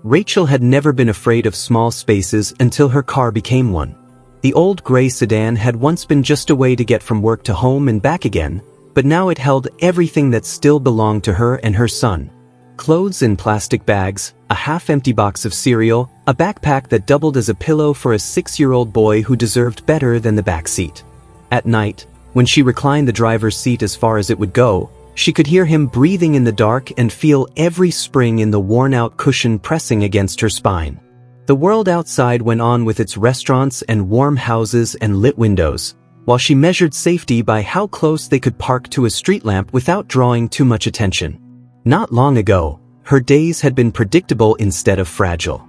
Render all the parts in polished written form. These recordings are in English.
Rachel had never been afraid of small spaces until her car became one. The old gray sedan had once been just a way to get from work to home and back again, but now it held everything that still belonged to her and her son. Clothes in plastic bags, a half-empty box of cereal, a backpack that doubled as a pillow for a 6-year-old boy who deserved better than the back seat. At night, when she reclined the driver's seat as far as it would go, she could hear him breathing in the dark and feel every spring in the worn-out cushion pressing against her spine. The world outside went on with its restaurants and warm houses and lit windows, while she measured safety by how close they could park to a street lamp without drawing too much attention. Not long ago, her days had been predictable instead of fragile.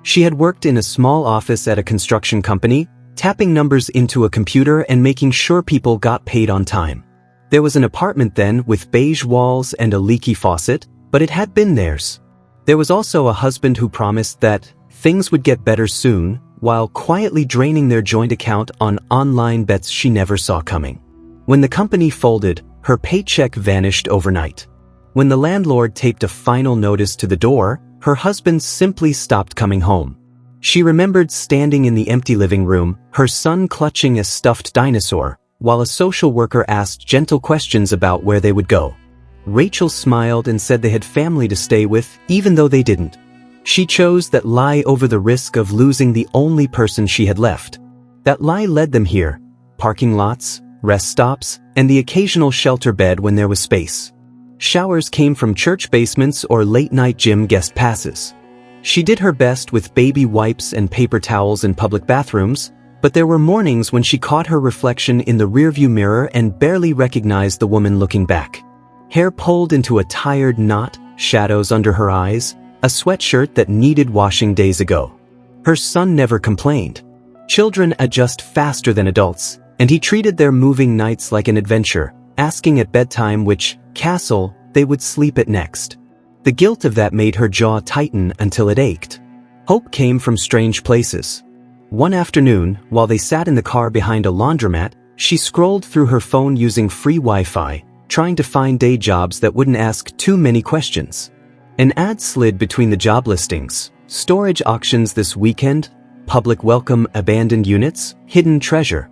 She had worked in a small office at a construction company, tapping numbers into a computer and making sure people got paid on time. There was an apartment then with beige walls and a leaky faucet, but it had been theirs. There was also a husband who promised that things would get better soon, while quietly draining their joint account on online bets she never saw coming. When the company folded, her paycheck vanished overnight. When the landlord taped a final notice to the door, her husband simply stopped coming home. She remembered standing in the empty living room, her son clutching a stuffed dinosaur, while a social worker asked gentle questions about where they would go. Rachel smiled and said they had family to stay with, even though they didn't. She chose that lie over the risk of losing the only person she had left. That lie led them here: parking lots, rest stops, and the occasional shelter bed when there was space. Showers came from church basements or late-night gym guest passes. She did her best with baby wipes and paper towels in public bathrooms, but there were mornings when she caught her reflection in the rearview mirror and barely recognized the woman looking back. Hair pulled into a tired knot, shadows under her eyes, a sweatshirt that needed washing days ago. Her son never complained. Children adjust faster than adults, and he treated their moving nights like an adventure, asking at bedtime which castle they would sleep at next. The guilt of that made her jaw tighten until it ached. Hope came from strange places. One afternoon, while they sat in the car behind a laundromat, she scrolled through her phone using free Wi-Fi, trying to find day jobs that wouldn't ask too many questions. An ad slid between the job listings: storage auctions this weekend, public welcome abandoned units, hidden treasure.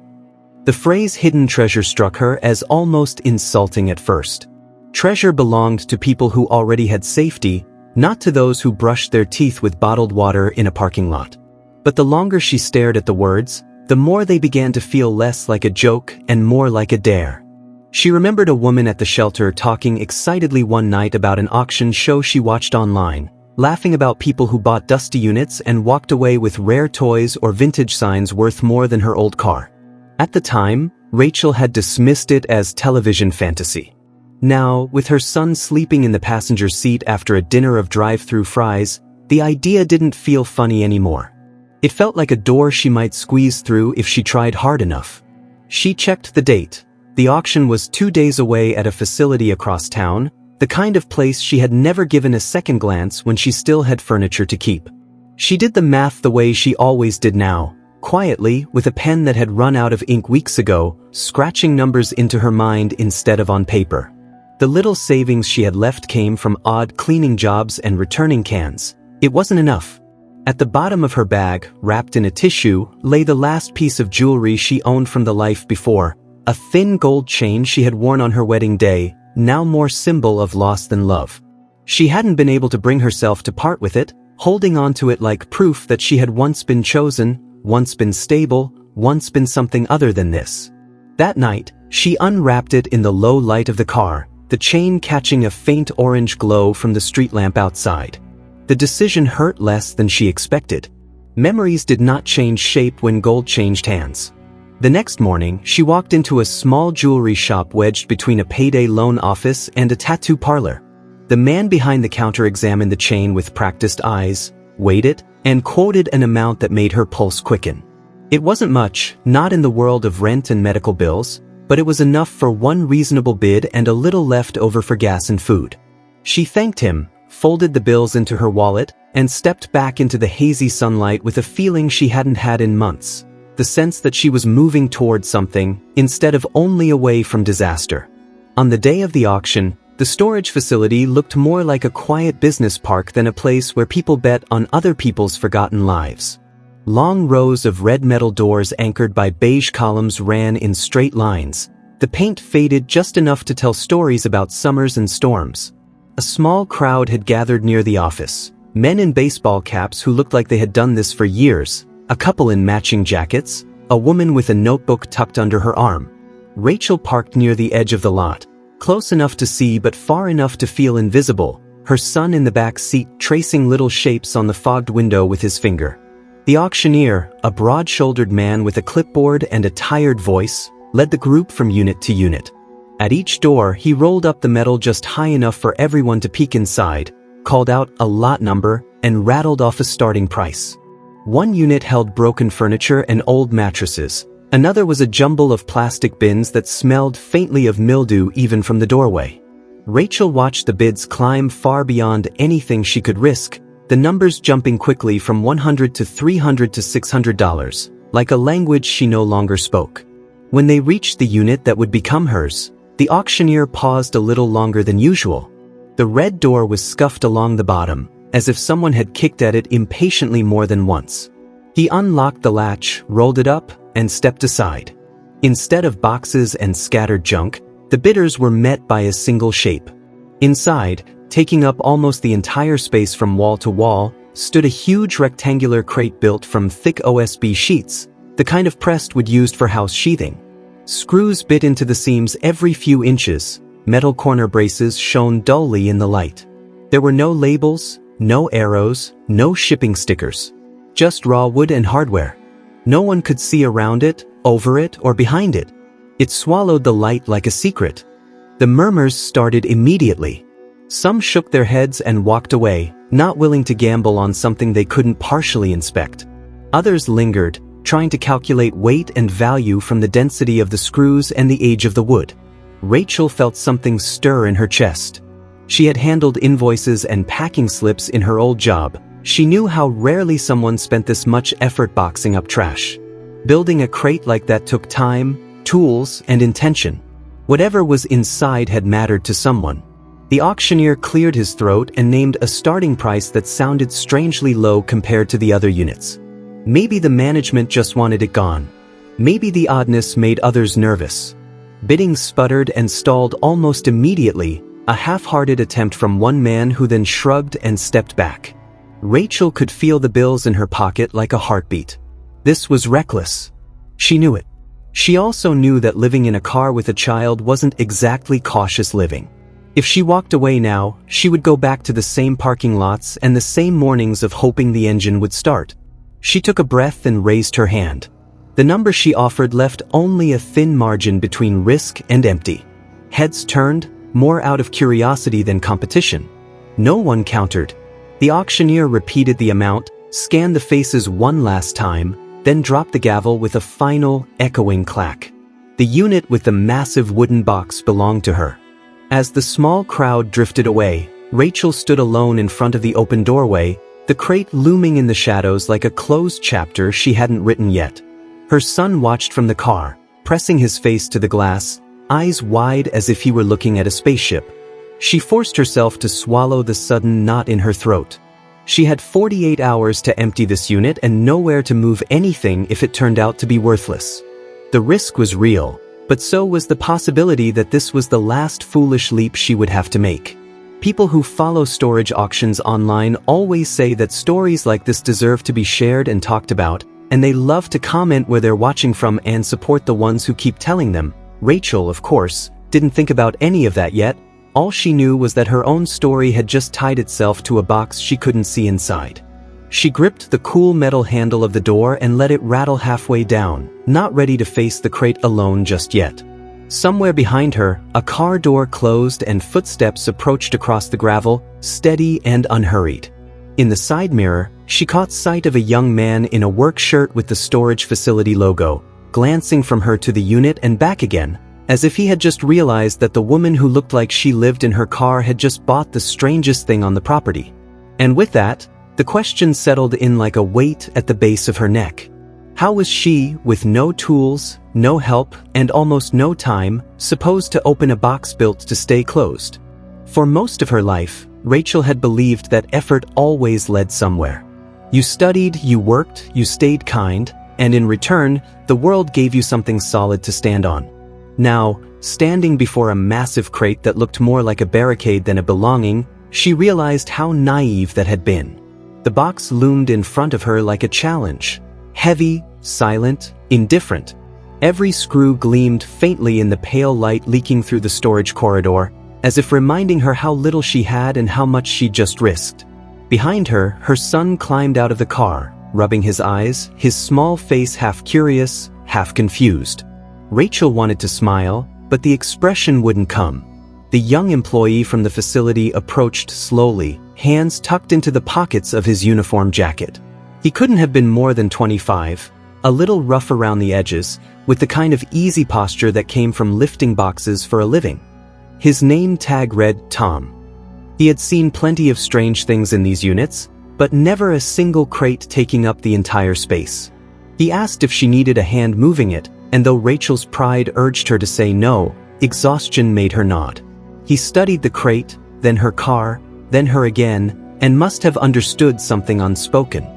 The phrase hidden treasure struck her as almost insulting at first. Treasure belonged to people who already had safety, not to those who brushed their teeth with bottled water in a parking lot. But the longer she stared at the words, the more they began to feel less like a joke and more like a dare. She remembered a woman at the shelter talking excitedly one night about an auction show she watched online, laughing about people who bought dusty units and walked away with rare toys or vintage signs worth more than her old car. At the time, Rachel had dismissed it as television fantasy. Now, with her son sleeping in the passenger seat after a dinner of drive-through fries, the idea didn't feel funny anymore. It felt like a door she might squeeze through if she tried hard enough. She checked the date. The auction was 2 days away at a facility across town, the kind of place she had never given a second glance when she still had furniture to keep. She did the math the way she always did now, quietly, with a pen that had run out of ink weeks ago, scratching numbers into her mind instead of on paper. The little savings she had left came from odd cleaning jobs and returning cans. It wasn't enough. At the bottom of her bag, wrapped in a tissue, lay the last piece of jewelry she owned from the life before, a thin gold chain she had worn on her wedding day, now more symbol of loss than love. She hadn't been able to bring herself to part with it, holding on to it like proof that she had once been chosen, once been stable, once been something other than this. That night, she unwrapped it in the low light of the car, the chain catching a faint orange glow from the street lamp outside. The decision hurt less than she expected. Memories did not change shape when gold changed hands. The next morning, she walked into a small jewelry shop wedged between a payday loan office and a tattoo parlor. The man behind the counter examined the chain with practiced eyes, weighed it, and quoted an amount that made her pulse quicken. It wasn't much, not in the world of rent and medical bills, but it was enough for one reasonable bid and a little left over for gas and food. She thanked him, folded the bills into her wallet, and stepped back into the hazy sunlight with a feeling she hadn't had in months, the sense that she was moving toward something, instead of only away from disaster. On the day of the auction, The storage facility looked more like a quiet business park than a place where people bet on other people's forgotten lives. Long rows of red metal doors anchored by beige columns ran in straight lines. The paint faded just enough to tell stories about summers and storms. A small crowd had gathered near the office. Men in baseball caps who looked like they had done this for years, a couple in matching jackets, a woman with a notebook tucked under her arm. Rachel parked near the edge of the lot, close enough to see but far enough to feel invisible, her son in the back seat tracing little shapes on the fogged window with his finger. The auctioneer, a broad-shouldered man with a clipboard and a tired voice, led the group from unit to unit. At each door, he rolled up the metal just high enough for everyone to peek inside, called out a lot number, and rattled off a starting price. One unit held broken furniture and old mattresses. Another was a jumble of plastic bins that smelled faintly of mildew even from the doorway. Rachel watched the bids climb far beyond anything she could risk, the numbers jumping quickly from $100 to $300 to $600, like a language she no longer spoke. When they reached the unit that would become hers, the auctioneer paused a little longer than usual. The red door was scuffed along the bottom, as if someone had kicked at it impatiently more than once. He unlocked the latch, rolled it up, and stepped aside. Instead of boxes and scattered junk, the bidders were met by a single shape. Inside, taking up almost the entire space from wall to wall, stood a huge rectangular crate built from thick OSB sheets, the kind of pressed wood used for house sheathing. Screws bit into the seams every few inches, metal corner braces shone dully in the light. There were no labels, no arrows, no shipping stickers. Just raw wood and hardware. No one could see around it, over it, or behind it. It swallowed the light like a secret. The murmurs started immediately. Some shook their heads and walked away, not willing to gamble on something they couldn't partially inspect. Others lingered, trying to calculate weight and value from the density of the screws and the age of the wood. Rachel felt something stir in her chest. She had handled invoices and packing slips in her old job. She knew how rarely someone spent this much effort boxing up trash. Building a crate like that took time, tools, and intention. Whatever was inside had mattered to someone. The auctioneer cleared his throat and named a starting price that sounded strangely low compared to the other units. Maybe the management just wanted it gone. Maybe the oddness made others nervous. Bidding sputtered and stalled almost immediately, a half-hearted attempt from one man who then shrugged and stepped back. Rachel could feel the bills in her pocket like a heartbeat. This was reckless. She knew it. She also knew that living in a car with a child wasn't exactly cautious living. If she walked away now, she would go back to the same parking lots and the same mornings of hoping the engine would start. She took a breath and raised her hand. The number she offered left only a thin margin between risk and empty. Heads turned, more out of curiosity than competition. No one countered. The auctioneer repeated the amount, scanned the faces one last time, then dropped the gavel with a final, echoing clack. The unit with the massive wooden box belonged to her. As the small crowd drifted away, Rachel stood alone in front of the open doorway, the crate looming in the shadows like a closed chapter she hadn't written yet. Her son watched from the car, pressing his face to the glass, eyes wide as if he were looking at a spaceship. She forced herself to swallow the sudden knot in her throat. She had 48 hours to empty this unit and nowhere to move anything if it turned out to be worthless. The risk was real, but so was the possibility that this was the last foolish leap she would have to make. People who follow storage auctions online always say that stories like this deserve to be shared and talked about, and they love to comment where they're watching from and support the ones who keep telling them. Rachel, of course, didn't think about any of that yet. All she knew was that her own story had just tied itself to a box she couldn't see inside. She gripped the cool metal handle of the door and let it rattle halfway down, not ready to face the crate alone just yet. Somewhere behind her, a car door closed and footsteps approached across the gravel, steady and unhurried. In the side mirror, she caught sight of a young man in a work shirt with the storage facility logo, glancing from her to the unit and back again, as if he had just realized that the woman who looked like she lived in her car had just bought the strangest thing on the property. And with that, the question settled in like a weight at the base of her neck. How was she, with no tools, no help, and almost no time, supposed to open a box built to stay closed? For most of her life, Rachel had believed that effort always led somewhere. You studied, you worked, you stayed kind, and in return, the world gave you something solid to stand on. Now, standing before a massive crate that looked more like a barricade than a belonging, she realized how naive that had been. The box loomed in front of her like a challenge. Heavy, silent, indifferent. Every screw gleamed faintly in the pale light leaking through the storage corridor, as if reminding her how little she had and how much she'd just risked. Behind her, her son climbed out of the car, rubbing his eyes, his small face half curious, half confused. Rachel wanted to smile, but the expression wouldn't come. The young employee from the facility approached slowly, hands tucked into the pockets of his uniform jacket. He couldn't have been more than 25, a little rough around the edges, with the kind of easy posture that came from lifting boxes for a living. His name tag read Tom. He had seen plenty of strange things in these units, but never a single crate taking up the entire space. He asked if she needed a hand moving it, and though Rachel's pride urged her to say no, exhaustion made her nod. He studied the crate, then her car, then her again, and must have understood something unspoken.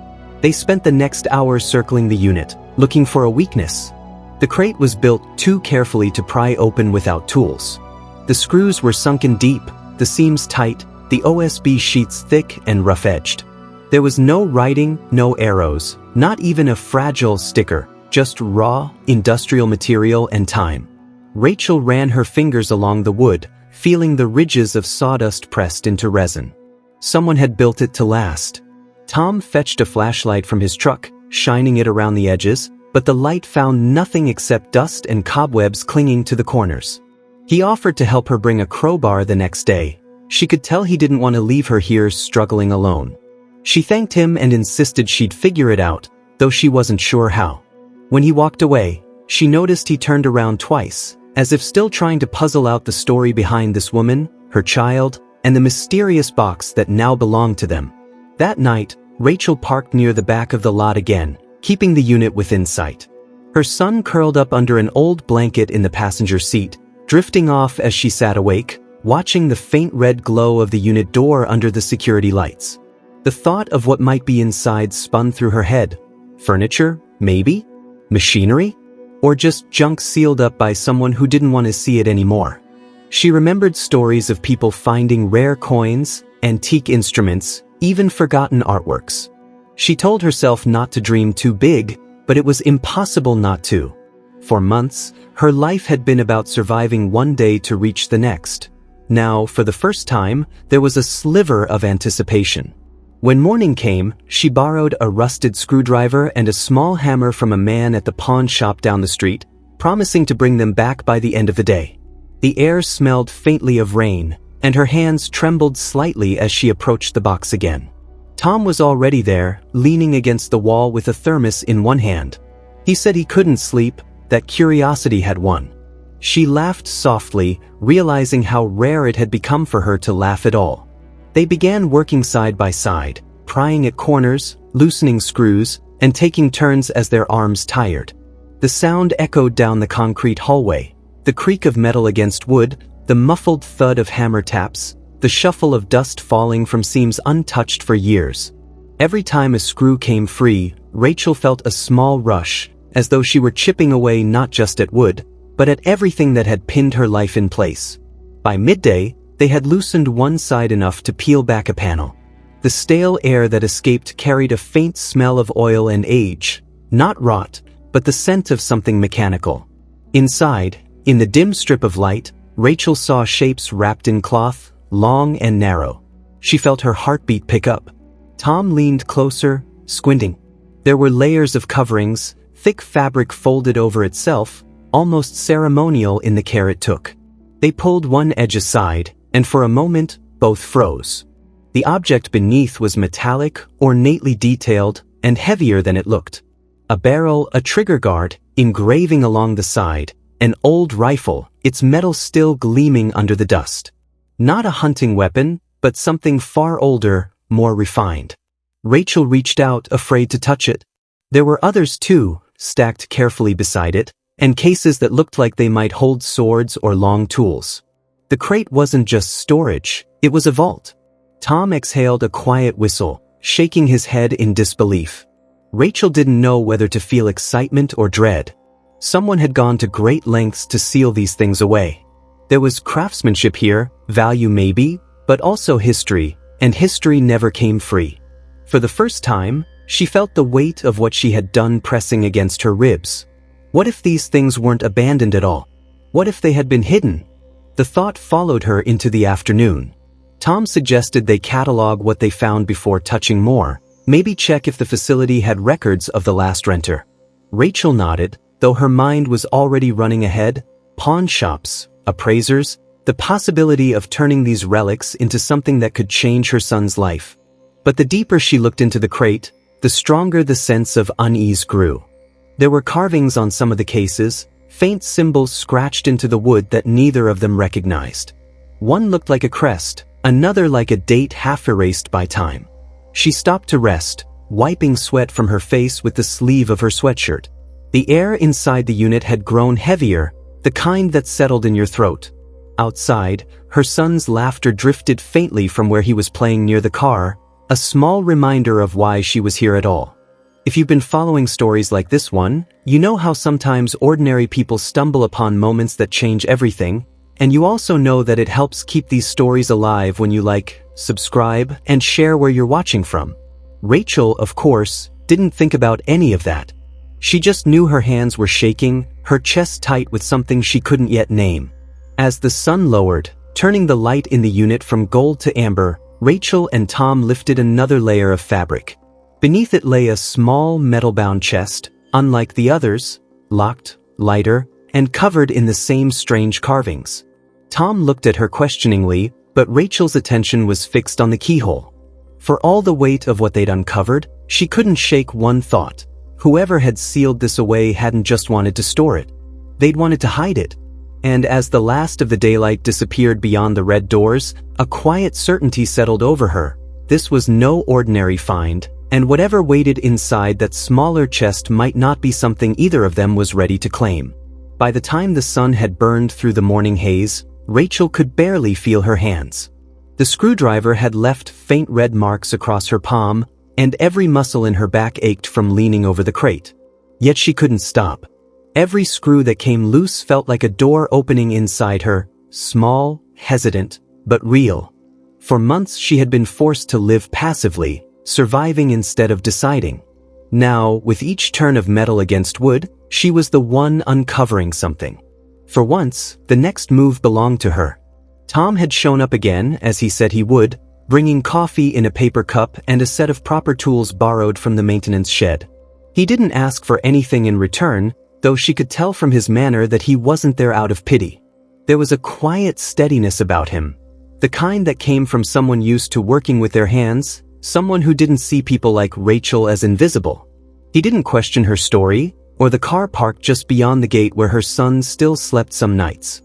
They spent the next hour circling the unit, looking for a weakness. The crate was built too carefully to pry open without tools. The screws were sunken deep, the seams tight, the OSB sheets thick and rough-edged. There was no writing, no arrows, not even a fragile sticker, just raw, industrial material and time. Rachel ran her fingers along the wood, feeling the ridges of sawdust pressed into resin. Someone had built it to last. Tom fetched a flashlight from his truck, shining it around the edges, but the light found nothing except dust and cobwebs clinging to the corners. He offered to help her bring a crowbar the next day. She could tell he didn't want to leave her here struggling alone. She thanked him and insisted she'd figure it out, though she wasn't sure how. When he walked away, she noticed he turned around twice, as if still trying to puzzle out the story behind this woman, her child, and the mysterious box that now belonged to them. That night, Rachel parked near the back of the lot again, keeping the unit within sight. Her son curled up under an old blanket in the passenger seat, drifting off as she sat awake, watching the faint red glow of the unit door under the security lights. The thought of what might be inside spun through her head. Furniture, maybe? Machinery? Or just junk sealed up by someone who didn't want to see it anymore. She remembered stories of people finding rare coins, antique instruments, even forgotten artworks. She told herself not to dream too big, but it was impossible not to. For months, her life had been about surviving one day to reach the next. Now, for the first time, there was a sliver of anticipation. When morning came, she borrowed a rusted screwdriver and a small hammer from a man at the pawn shop down the street, promising to bring them back by the end of the day. The air smelled faintly of rain, and her hands trembled slightly as she approached the box again. Tom was already there, leaning against the wall with a thermos in one hand. He said he couldn't sleep, that curiosity had won. She laughed softly, realizing how rare it had become for her to laugh at all. They began working side by side, prying at corners, loosening screws, and taking turns as their arms tired. The sound echoed down the concrete hallway, the creak of metal against wood, the muffled thud of hammer taps, the shuffle of dust falling from seams untouched for years. Every time a screw came free, Rachel felt a small rush, as though she were chipping away not just at wood, but at everything that had pinned her life in place. By midday, they had loosened one side enough to peel back a panel. The stale air that escaped carried a faint smell of oil and age, not rot, but the scent of something mechanical. Inside, in the dim strip of light, Rachel saw shapes wrapped in cloth, long and narrow. She felt her heartbeat pick up. Tom leaned closer, squinting. There were layers of coverings, thick fabric folded over itself, almost ceremonial in the care it took. They pulled one edge aside, and for a moment, both froze. The object beneath was metallic, ornately detailed, and heavier than it looked. A barrel, a trigger guard, engraving along the side, an old rifle, its metal still gleaming under the dust. Not a hunting weapon, but something far older, more refined. Rachel reached out, afraid to touch it. There were others too, stacked carefully beside it, and cases that looked like they might hold swords or long tools. The crate wasn't just storage, it was a vault. Tom exhaled a quiet whistle, shaking his head in disbelief. Rachel didn't know whether to feel excitement or dread. Someone had gone to great lengths to seal these things away. There was craftsmanship here, value maybe, but also history, and history never came free. For the first time, she felt the weight of what she had done pressing against her ribs. What if these things weren't abandoned at all? What if they had been hidden? The thought followed her into the afternoon. Tom suggested they catalog what they found before touching more, maybe check if the facility had records of the last renter. Rachel nodded, though her mind was already running ahead. Pawn shops, appraisers, the possibility of turning these relics into something that could change her son's life. But the deeper she looked into the crate, the stronger the sense of unease grew. There were carvings on some of the cases, faint symbols scratched into the wood that neither of them recognized. One looked like a crest, another like a date half erased by time. She stopped to rest, wiping sweat from her face with the sleeve of her sweatshirt. The air inside the unit had grown heavier, the kind that settled in your throat. Outside, her son's laughter drifted faintly from where he was playing near the car, a small reminder of why she was here at all. If you've been following stories like this one, you know how sometimes ordinary people stumble upon moments that change everything, and you also know that it helps keep these stories alive when you like, subscribe, and share where you're watching from. Rachel, of course, didn't think about any of that. She just knew her hands were shaking, her chest tight with something she couldn't yet name. As the sun lowered, turning the light in the unit from gold to amber, Rachel and Tom lifted another layer of fabric. Beneath it lay a small metal-bound chest, unlike the others, locked, lighter, and covered in the same strange carvings. Tom looked at her questioningly, but Rachel's attention was fixed on the keyhole. For all the weight of what they'd uncovered, she couldn't shake one thought. Whoever had sealed this away hadn't just wanted to store it. They'd wanted to hide it. And as the last of the daylight disappeared beyond the red doors, a quiet certainty settled over her. This was no ordinary find, and whatever waited inside that smaller chest might not be something either of them was ready to claim. By the time the sun had burned through the morning haze, Rachel could barely feel her hands. The screwdriver had left faint red marks across her palm, and every muscle in her back ached from leaning over the crate. Yet she couldn't stop. Every screw that came loose felt like a door opening inside her, small, hesitant, but real. For months she had been forced to live passively, surviving instead of deciding. Now, with each turn of metal against wood, she was the one uncovering something. For once, the next move belonged to her. Tom had shown up again, as he said he would, bringing coffee in a paper cup and a set of proper tools borrowed from the maintenance shed. He didn't ask for anything in return, though she could tell from his manner that he wasn't there out of pity. There was a quiet steadiness about him, the kind that came from someone used to working with their hands, someone who didn't see people like Rachel as invisible. He didn't question her story, or the car parked just beyond the gate where her son still slept some nights.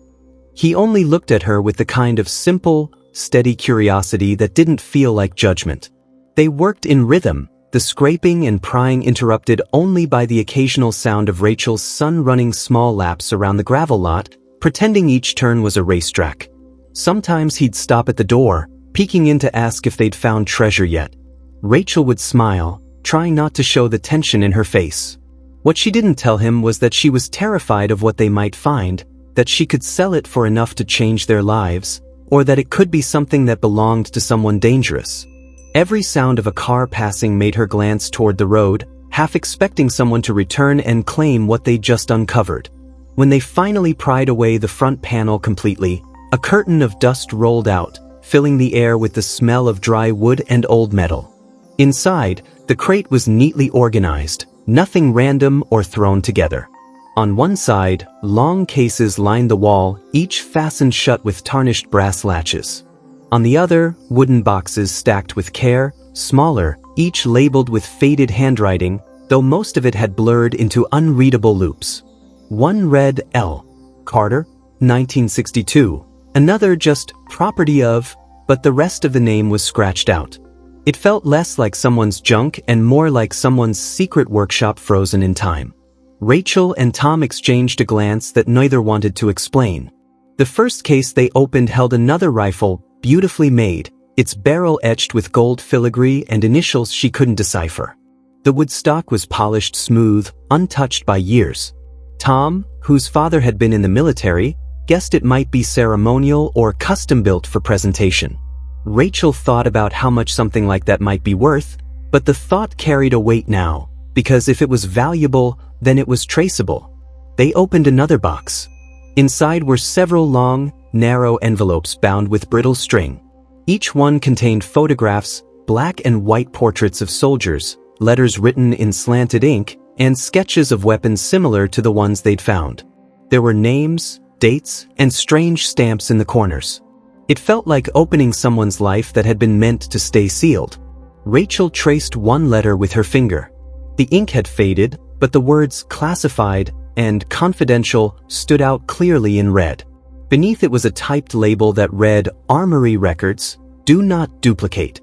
He only looked at her with the kind of simple, steady curiosity that didn't feel like judgment. They worked in rhythm, the scraping and prying interrupted only by the occasional sound of Rachel's son running small laps around the gravel lot, pretending each turn was a racetrack. Sometimes he'd stop at the door, peeking in to ask if they'd found treasure yet. Rachel would smile, trying not to show the tension in her face. What she didn't tell him was that she was terrified of what they might find, that she could sell it for enough to change their lives, or that it could be something that belonged to someone dangerous. Every sound of a car passing made her glance toward the road, half expecting someone to return and claim what they'd just uncovered. When they finally pried away the front panel completely, a curtain of dust rolled out, filling the air with the smell of dry wood and old metal. Inside, the crate was neatly organized, nothing random or thrown together. On one side, long cases lined the wall, each fastened shut with tarnished brass latches. On the other, wooden boxes stacked with care, smaller, each labeled with faded handwriting, though most of it had blurred into unreadable loops. One read L. Carter, 1962. Another just property of, but the rest of the name was scratched out. It felt less like someone's junk and more like someone's secret workshop frozen in time. Rachel and Tom exchanged a glance that neither wanted to explain. The first case they opened held another rifle, beautifully made, its barrel etched with gold filigree and initials she couldn't decipher. The wood stock was polished smooth, untouched by years. Tom, whose father had been in the military, guessed it might be ceremonial or custom-built for presentation. Rachel thought about how much something like that might be worth, but the thought carried a weight now, because if it was valuable, then it was traceable. They opened another box. Inside were several long, narrow envelopes bound with brittle string. Each one contained photographs, black and white portraits of soldiers, letters written in slanted ink, and sketches of weapons similar to the ones they'd found. There were names, dates, and strange stamps in the corners. It felt like opening someone's life that had been meant to stay sealed. Rachel traced one letter with her finger. The ink had faded, but the words classified and confidential stood out clearly in red. Beneath it was a typed label that read, Armory Records, do not duplicate.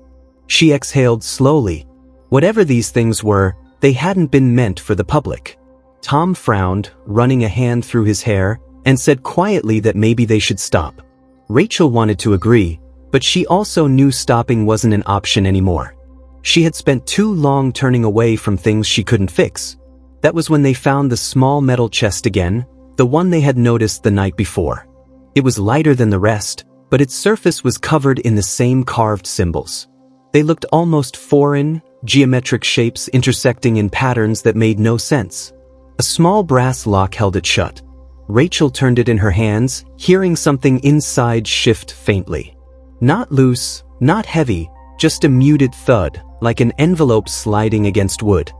She exhaled slowly. Whatever these things were, they hadn't been meant for the public. Tom frowned, running a hand through his hair, and said quietly that maybe they should stop. Rachel wanted to agree, but she also knew stopping wasn't an option anymore. She had spent too long turning away from things she couldn't fix. That was when they found the small metal chest again, the one they had noticed the night before. It was lighter than the rest, but its surface was covered in the same carved symbols. They looked almost foreign, geometric shapes intersecting in patterns that made no sense. A small brass lock held it shut. Rachel turned it in her hands, hearing something inside shift faintly. Not loose, not heavy, just a muted thud, like an envelope sliding against wood.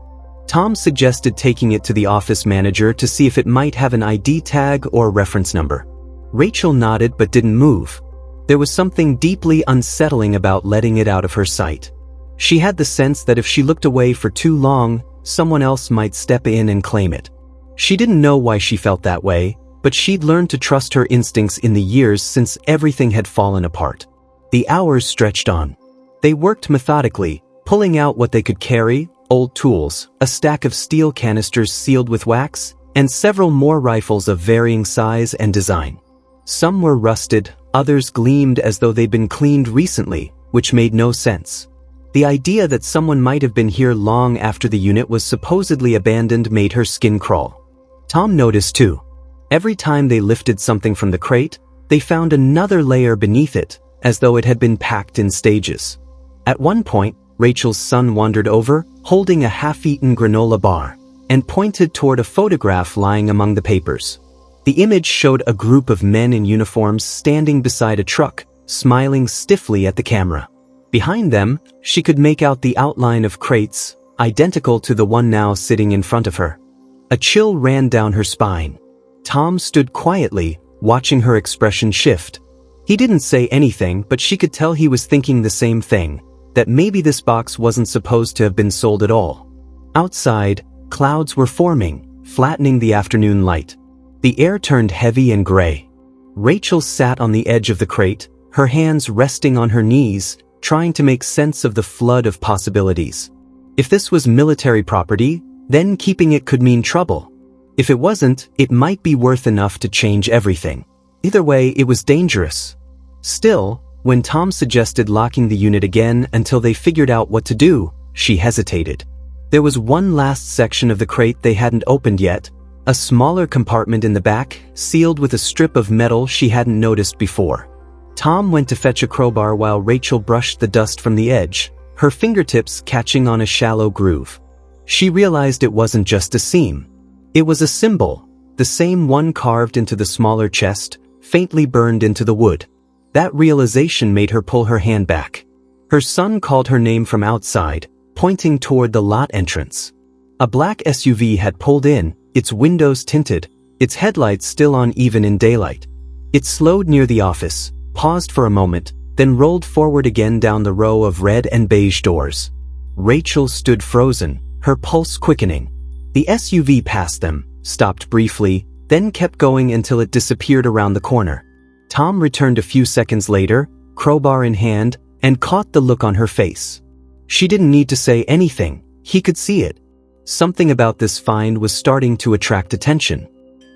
Tom suggested taking it to the office manager to see if it might have an ID tag or reference number. Rachel nodded but didn't move. There was something deeply unsettling about letting it out of her sight. She had the sense that if she looked away for too long, someone else might step in and claim it. She didn't know why she felt that way, but she'd learned to trust her instincts in the years since everything had fallen apart. The hours stretched on. They worked methodically, pulling out what they could carry, old tools, a stack of steel canisters sealed with wax, and several more rifles of varying size and design. Some were rusted, others gleamed as though they'd been cleaned recently, which made no sense. The idea that someone might have been here long after the unit was supposedly abandoned made her skin crawl. Tom noticed too. Every time they lifted something from the crate, they found another layer beneath it, as though it had been packed in stages. At one point, Rachel's son wandered over, holding a half-eaten granola bar, and pointed toward a photograph lying among the papers. The image showed a group of men in uniforms standing beside a truck, smiling stiffly at the camera. Behind them, she could make out the outline of crates, identical to the one now sitting in front of her. A chill ran down her spine. Tom stood quietly, watching her expression shift. He didn't say anything, but she could tell he was thinking the same thing, that maybe this box wasn't supposed to have been sold at all. Outside, clouds were forming, flattening the afternoon light. The air turned heavy and gray. Rachel sat on the edge of the crate, her hands resting on her knees, trying to make sense of the flood of possibilities. If this was military property, then keeping it could mean trouble. If it wasn't, it might be worth enough to change everything. Either way, it was dangerous. Still, when Tom suggested locking the unit again until they figured out what to do, she hesitated. There was one last section of the crate they hadn't opened yet, a smaller compartment in the back, sealed with a strip of metal she hadn't noticed before. Tom went to fetch a crowbar while Rachel brushed the dust from the edge, her fingertips catching on a shallow groove. She realized it wasn't just a seam. It was a symbol, the same one carved into the smaller chest, faintly burned into the wood. That realization made her pull her hand back. Her son called her name from outside, pointing toward the lot entrance. A black SUV had pulled in, its windows tinted, its headlights still on even in daylight. It slowed near the office, paused for a moment, then rolled forward again down the row of red and beige doors. Rachel stood frozen, her pulse quickening. The SUV passed them, stopped briefly, then kept going until it disappeared around the corner. Tom returned a few seconds later, crowbar in hand, and caught the look on her face. She didn't need to say anything, he could see it. Something about this find was starting to attract attention.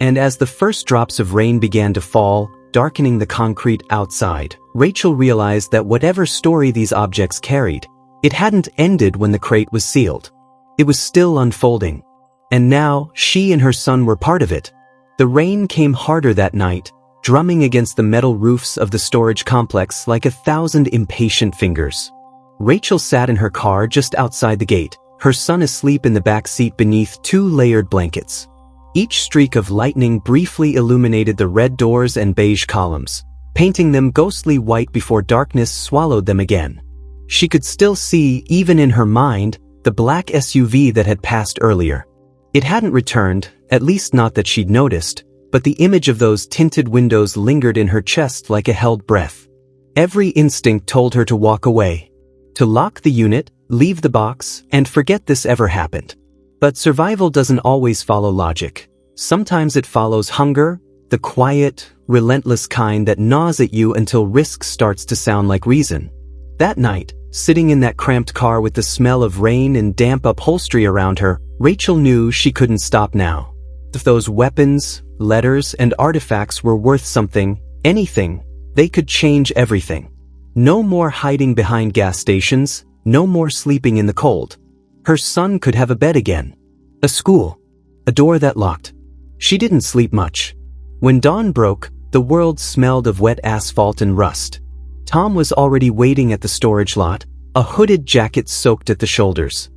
And as the first drops of rain began to fall, darkening the concrete outside. Rachel realized that whatever story these objects carried, it hadn't ended when the crate was sealed. It was still unfolding. And now, she and her son were part of it. The rain came harder that night, drumming against the metal roofs of the storage complex like 1,000 impatient fingers. Rachel sat in her car just outside the gate, her son asleep in the back seat beneath 2 layered blankets. Each streak of lightning briefly illuminated the red doors and beige columns, painting them ghostly white before darkness swallowed them again. She could still see, even in her mind, the black SUV that had passed earlier. It hadn't returned, at least not that she'd noticed, but the image of those tinted windows lingered in her chest like a held breath. Every instinct told her to walk away, to lock the unit, leave the box, and forget this ever happened. But survival doesn't always follow logic. Sometimes it follows hunger, the quiet, relentless kind that gnaws at you until risk starts to sound like reason. That night, sitting in that cramped car with the smell of rain and damp upholstery around her, Rachel knew she couldn't stop now. If those weapons, letters, and artifacts were worth something, anything, they could change everything. No more hiding behind gas stations, no more sleeping in the cold. Her son could have a bed again. A school. A door that locked. She didn't sleep much. When dawn broke, the world smelled of wet asphalt and rust. Tom was already waiting at the storage lot, a hooded jacket soaked at the shoulders.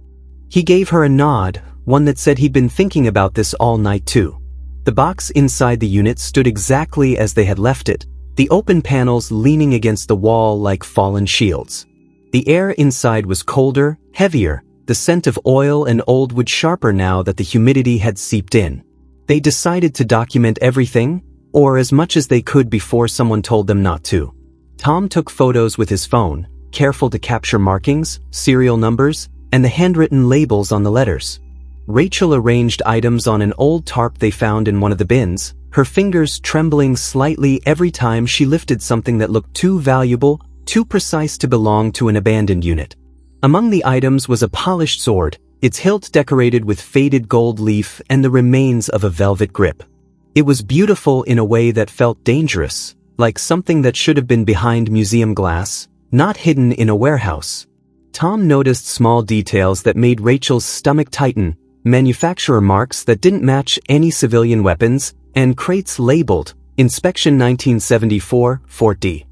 He gave her a nod, one that said he'd been thinking about this all night too. The box inside the unit stood exactly as they had left it, the open panels leaning against the wall like fallen shields. The air inside was colder, heavier, the scent of oil and old wood sharper now that the humidity had seeped in. They decided to document everything, or as much as they could before someone told them not to. Tom took photos with his phone, careful to capture markings, serial numbers, and the handwritten labels on the letters. Rachel arranged items on an old tarp they found in one of the bins, her fingers trembling slightly every time she lifted something that looked too valuable, too precise to belong to an abandoned unit. Among the items was a polished sword, its hilt decorated with faded gold leaf and the remains of a velvet grip. It was beautiful in a way that felt dangerous, like something that should have been behind museum glass, not hidden in a warehouse. Tom noticed small details that made Rachel's stomach tighten, manufacturer marks that didn't match any civilian weapons, and crates labeled, Inspection 1974, Fort D.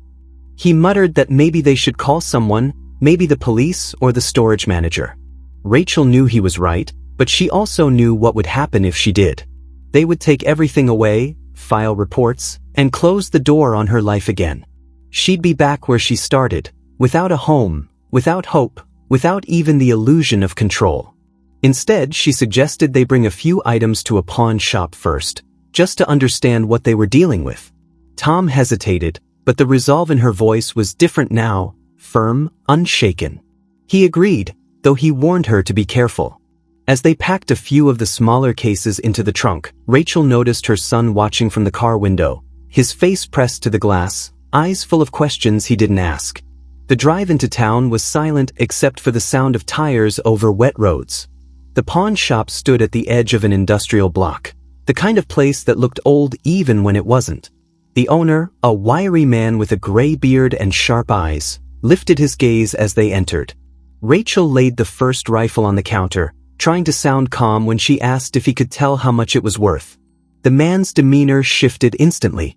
He muttered that maybe they should call someone, maybe the police or the storage manager. Rachel knew he was right, but she also knew what would happen if she did. They would take everything away, file reports, and close the door on her life again. She'd be back where she started, without a home, without hope, without even the illusion of control. Instead, she suggested they bring a few items to a pawn shop first, just to understand what they were dealing with. Tom hesitated, but the resolve in her voice was different now, firm, unshaken. He agreed, though he warned her to be careful. As they packed a few of the smaller cases into the trunk, Rachel noticed her son watching from the car window, his face pressed to the glass, eyes full of questions he didn't ask. The drive into town was silent except for the sound of tires over wet roads. The pawn shop stood at the edge of an industrial block, the kind of place that looked old even when it wasn't. The owner, a wiry man with a gray beard and sharp eyes, lifted his gaze as they entered. Rachel laid the first rifle on the counter, trying to sound calm when she asked if he could tell how much it was worth. The man's demeanor shifted instantly.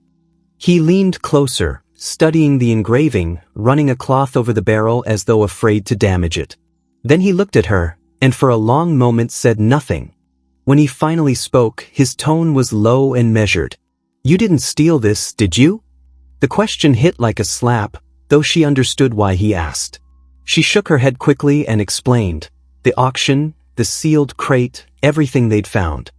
He leaned closer, studying the engraving, running a cloth over the barrel as though afraid to damage it. Then he looked at her, and for a long moment said nothing. When he finally spoke, his tone was low and measured. "You didn't steal this, did you?" The question hit like a slap, though she understood why he asked. She shook her head quickly and explained. The auction, the sealed crate, everything they'd found.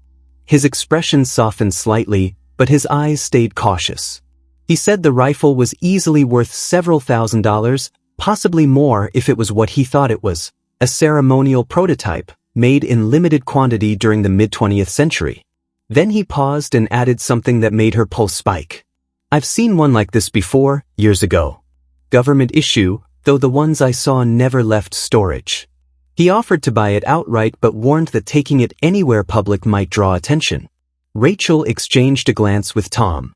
His expression softened slightly, but his eyes stayed cautious. He said the rifle was easily worth several $1,000s, possibly more if it was what he thought it was, a ceremonial prototype, made in limited quantity during the mid-20th century. Then he paused and added something that made her pulse spike. "I've seen one like this before, years ago. Government issue, though the ones I saw never left storage." He offered to buy it outright but warned that taking it anywhere public might draw attention. Rachel exchanged a glance with Tom.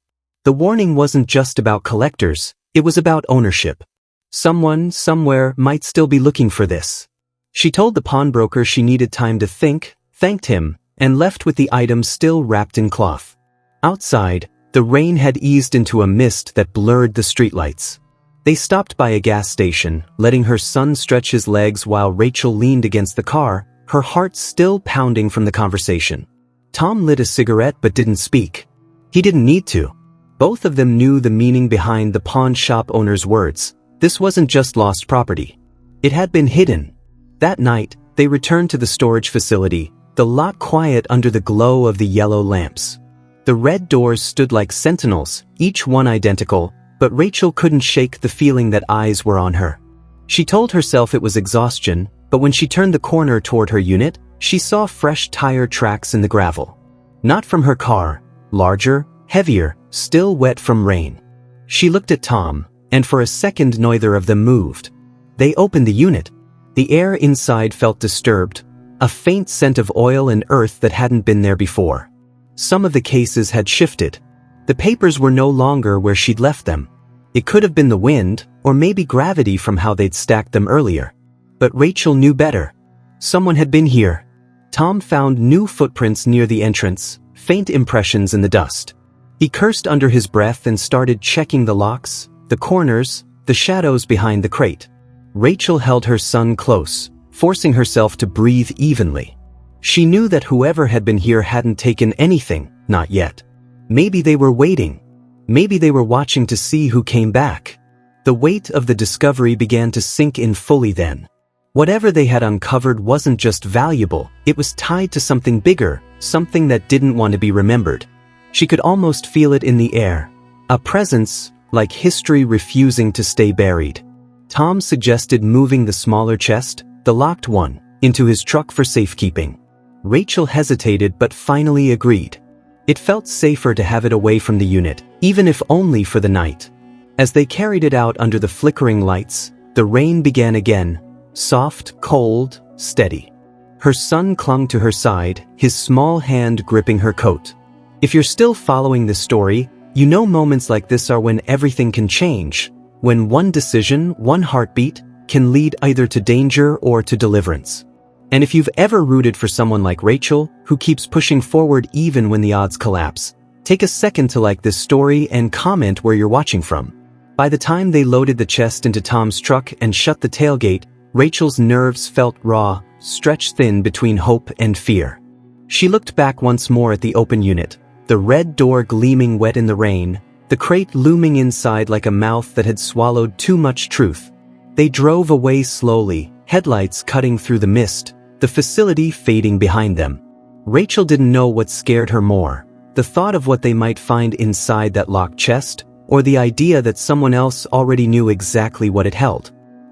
The warning wasn't just about collectors, it was about ownership. Someone, somewhere, might still be looking for this. She told the pawnbroker she needed time to think, thanked him, and left with the item still wrapped in cloth. Outside, the rain had eased into a mist that blurred the streetlights. They stopped by a gas station, letting her son stretch his legs while Rachel leaned against the car, her heart still pounding from the conversation. Tom lit a cigarette but didn't speak. He didn't need to. Both of them knew the meaning behind the pawn shop owner's words. This wasn't just lost property. It had been hidden. That night, they returned to the storage facility, the lot quiet under the glow of the yellow lamps. The red doors stood like sentinels, each one identical, but Rachel couldn't shake the feeling that eyes were on her. She told herself it was exhaustion, but when she turned the corner toward her unit, she saw fresh tire tracks in the gravel. Not from her car, larger, heavier, still wet from rain. She looked at Tom, and for a second neither of them moved. They opened the unit. The air inside felt disturbed, a faint scent of oil and earth that hadn't been there before. Some of the cases had shifted. The papers were no longer where she'd left them. It could have been the wind, or maybe gravity from how they'd stacked them earlier. But Rachel knew better. Someone had been here. Tom found new footprints near the entrance, faint impressions in the dust. He cursed under his breath and started checking the locks, the corners, the shadows behind the crate. Rachel held her son close, forcing herself to breathe evenly. She knew that whoever had been here hadn't taken anything, not yet. Maybe they were waiting. Maybe they were watching to see who came back. The weight of the discovery began to sink in fully then. Whatever they had uncovered wasn't just valuable, it was tied to something bigger, something that didn't want to be remembered. She could almost feel it in the air. A presence, like history refusing to stay buried. Tom suggested moving the smaller chest, the locked one, into his truck for safekeeping. Rachel hesitated but finally agreed. It felt safer to have it away from the unit, even if only for the night. As they carried it out under the flickering lights, the rain began again, soft, cold, steady. Her son clung to her side, his small hand gripping her coat. If you're still following this story, you know moments like this are when everything can change, when one decision, one heartbeat, can lead either to danger or to deliverance. And if you've ever rooted for someone like Rachel, who keeps pushing forward even when the odds collapse, take a second to like this story and comment where you're watching from. By the time they loaded the chest into Tom's truck and shut the tailgate, Rachel's nerves felt raw, stretched thin between hope and fear. She looked back once more at the open unit, the red door gleaming wet in the rain, the crate looming inside like a mouth that had swallowed too much truth. They drove away slowly, headlights cutting through the mist, the facility fading behind them. Rachel didn't know what scared her more, the thought of what they might find inside that locked chest, or the idea that someone else already knew exactly what it held.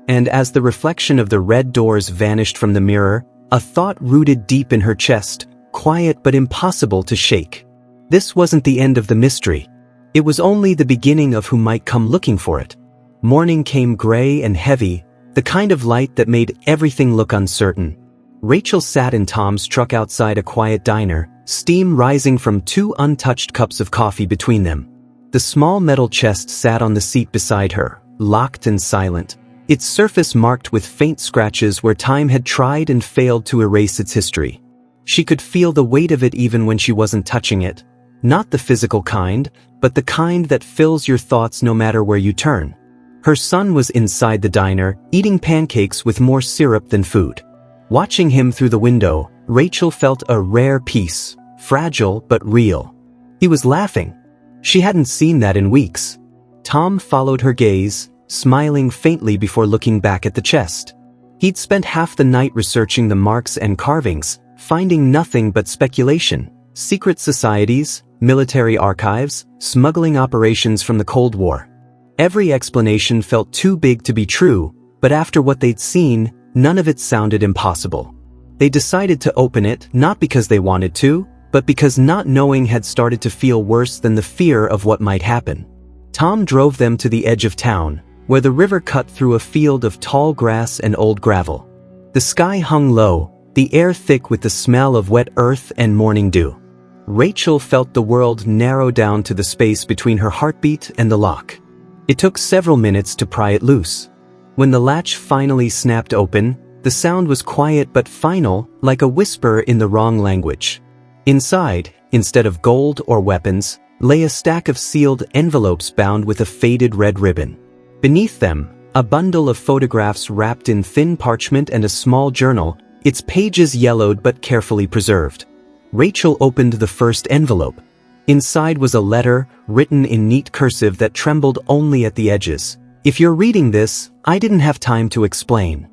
And as the reflection of the red doors vanished from the mirror, a thought rooted deep in her chest, quiet but impossible to shake. This wasn't the end of the mystery. It was only the beginning of who might come looking for it. Morning came gray and heavy, the kind of light that made everything look uncertain. Rachel sat in Tom's truck outside a quiet diner, steam rising from 2 untouched cups of coffee between them. The small metal chest sat on the seat beside her, locked and silent, its surface marked with faint scratches where time had tried and failed to erase its history. She could feel the weight of it even when she wasn't touching it. Not the physical kind, but the kind that fills your thoughts no matter where you turn. Her son was inside the diner, eating pancakes with more syrup than food. Watching him through the window, Rachel felt a rare peace, fragile but real. He was laughing. She hadn't seen that in weeks. Tom followed her gaze, smiling faintly before looking back at the chest. He'd spent half the night researching the marks and carvings, finding nothing but speculation. Secret societies, military archives, smuggling operations from the Cold War. Every explanation felt too big to be true, but after what they'd seen, none of it sounded impossible. They decided to open it not because they wanted to, but because not knowing had started to feel worse than the fear of what might happen. Tom drove them to the edge of town, where the river cut through a field of tall grass and old gravel. The sky hung low, the air thick with the smell of wet earth and morning dew. Rachel felt the world narrow down to the space between her heartbeat and the lock. It took several minutes to pry it loose. When the latch finally snapped open, the sound was quiet but final, like a whisper in the wrong language. Inside, instead of gold or weapons, lay a stack of sealed envelopes bound with a faded red ribbon. Beneath them, a bundle of photographs wrapped in thin parchment and a small journal, its pages yellowed but carefully preserved. Rachel opened the first envelope. Inside was a letter, written in neat cursive that trembled only at the edges. "If you're reading this, I didn't have time to explain."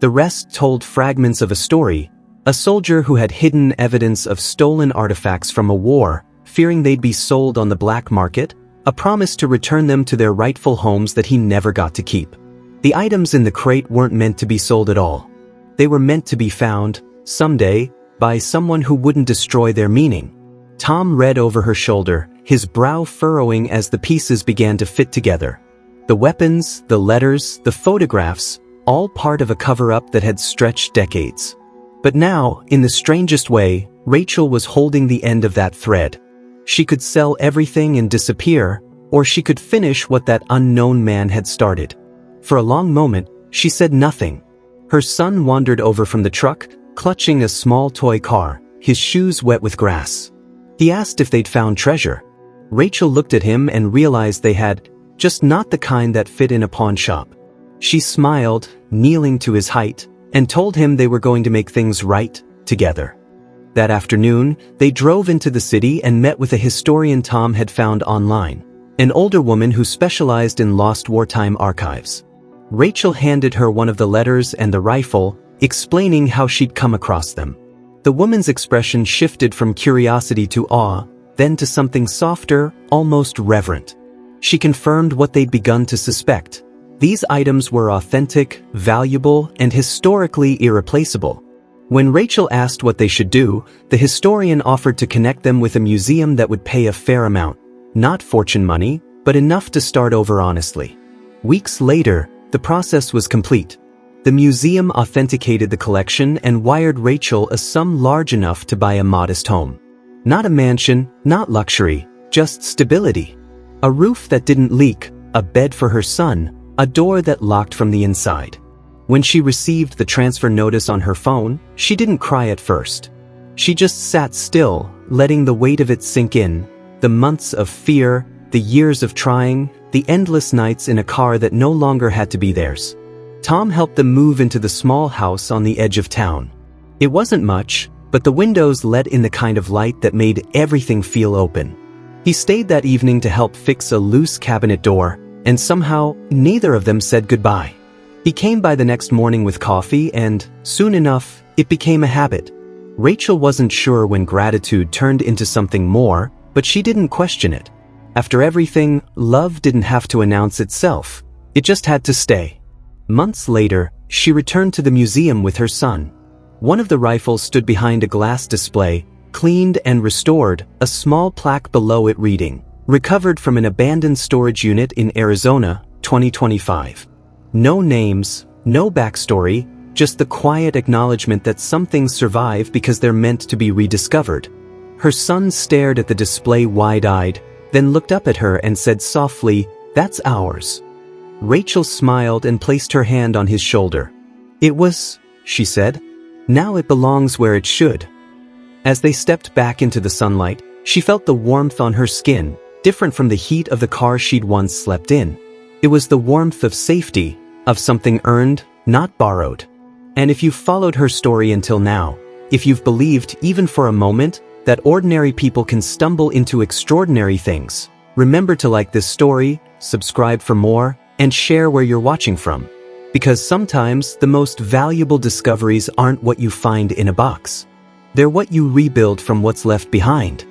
The rest told fragments of a story, a soldier who had hidden evidence of stolen artifacts from a war, fearing they'd be sold on the black market, a promise to return them to their rightful homes that he never got to keep. The items in the crate weren't meant to be sold at all. They were meant to be found, someday, by someone who wouldn't destroy their meaning. Tom read over her shoulder, his brow furrowing as the pieces began to fit together. The weapons, the letters, the photographs, all part of a cover-up that had stretched decades. But now, in the strangest way, Rachel was holding the end of that thread. She could sell everything and disappear, or she could finish what that unknown man had started. For a long moment, she said nothing. Her son wandered over from the truck, clutching a small toy car, his shoes wet with grass. He asked if they'd found treasure. Rachel looked at him and realized they had, just not the kind that fit in a pawn shop. She smiled, kneeling to his height, and told him they were going to make things right, together. That afternoon, they drove into the city and met with a historian Tom had found online, an older woman who specialized in lost wartime archives. Rachel handed her one of the letters and the rifle, explaining how she'd come across them. The woman's expression shifted from curiosity to awe, then to something softer, almost reverent. She confirmed what they'd begun to suspect. These items were authentic, valuable, and historically irreplaceable. When Rachel asked what they should do, the historian offered to connect them with a museum that would pay a fair amount. Not fortune money, but enough to start over honestly. Weeks later, the process was complete. The museum authenticated the collection and wired Rachel a sum large enough to buy a modest home. Not a mansion, not luxury, just stability. A roof that didn't leak, a bed for her son, a door that locked from the inside. When she received the transfer notice on her phone, she didn't cry at first. She just sat still, letting the weight of it sink in, the months of fear, the years of trying, the endless nights in a car that no longer had to be theirs. Tom helped them move into the small house on the edge of town. It wasn't much, but the windows let in the kind of light that made everything feel open. He stayed that evening to help fix a loose cabinet door, and somehow, neither of them said goodbye. He came by the next morning with coffee and, soon enough, it became a habit. Rachel wasn't sure when gratitude turned into something more, but she didn't question it. After everything, love didn't have to announce itself. It just had to stay. Months later, she returned to the museum with her son. One of the rifles stood behind a glass display, cleaned and restored, a small plaque below it reading, "Recovered from an abandoned storage unit in Arizona, 2025. No names, no backstory, just the quiet acknowledgement that some things survive because they're meant to be rediscovered. Her son stared at the display wide-eyed, then looked up at her and said softly, "That's ours." Rachel smiled and placed her hand on his shoulder. "It was," she said. "Now it belongs where it should." As they stepped back into the sunlight, she felt the warmth on her skin, different from the heat of the car she'd once slept in. It was the warmth of safety, of something earned, not borrowed. And if you've followed her story until now, if you've believed, even for a moment, that ordinary people can stumble into extraordinary things, remember to like this story, subscribe for more, and share where you're watching from. Because sometimes the most valuable discoveries aren't what you find in a box. They're what you rebuild from what's left behind.